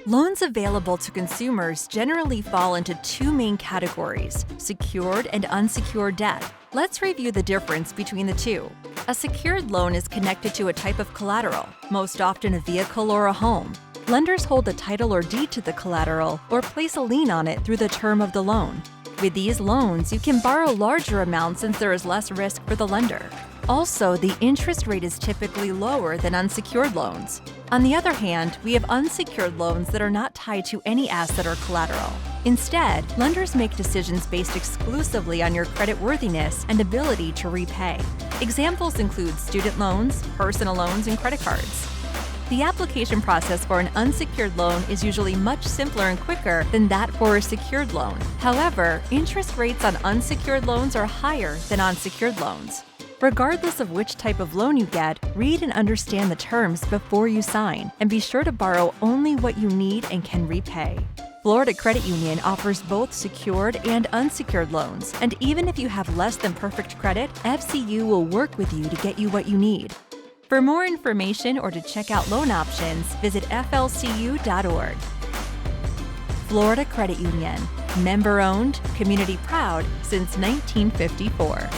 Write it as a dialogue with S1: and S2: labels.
S1: Loans available to consumers generally fall into two main categories: secured and unsecured debt. Let's review the difference between the two. A secured loan is connected to a type of collateral, most often a vehicle or a home. Lenders hold the title or deed to the collateral or place a lien on it through the term of the loan. With these loans, you can borrow larger amounts since there is less risk for the lender. Also, the interest rate is typically lower than unsecured loans. On the other hand, we have unsecured loans that are not tied to any asset or collateral. Instead, lenders make decisions based exclusively on your creditworthiness and ability to repay. Examples include student loans, personal loans, and credit cards. The application process for an unsecured loan is usually much simpler and quicker than that for a secured loan. However, interest rates on unsecured loans are higher than on secured loans. Regardless of which type of loan you get, read and understand the terms before you sign, and be sure to borrow only what you need and can repay. Florida Credit Union offers both secured and unsecured loans, and even if you have less than perfect credit, FCU will work with you to get you what you need. For more information or to check out loan options, visit flcu.org. Florida Credit Union. Member-owned, community-proud since 1954.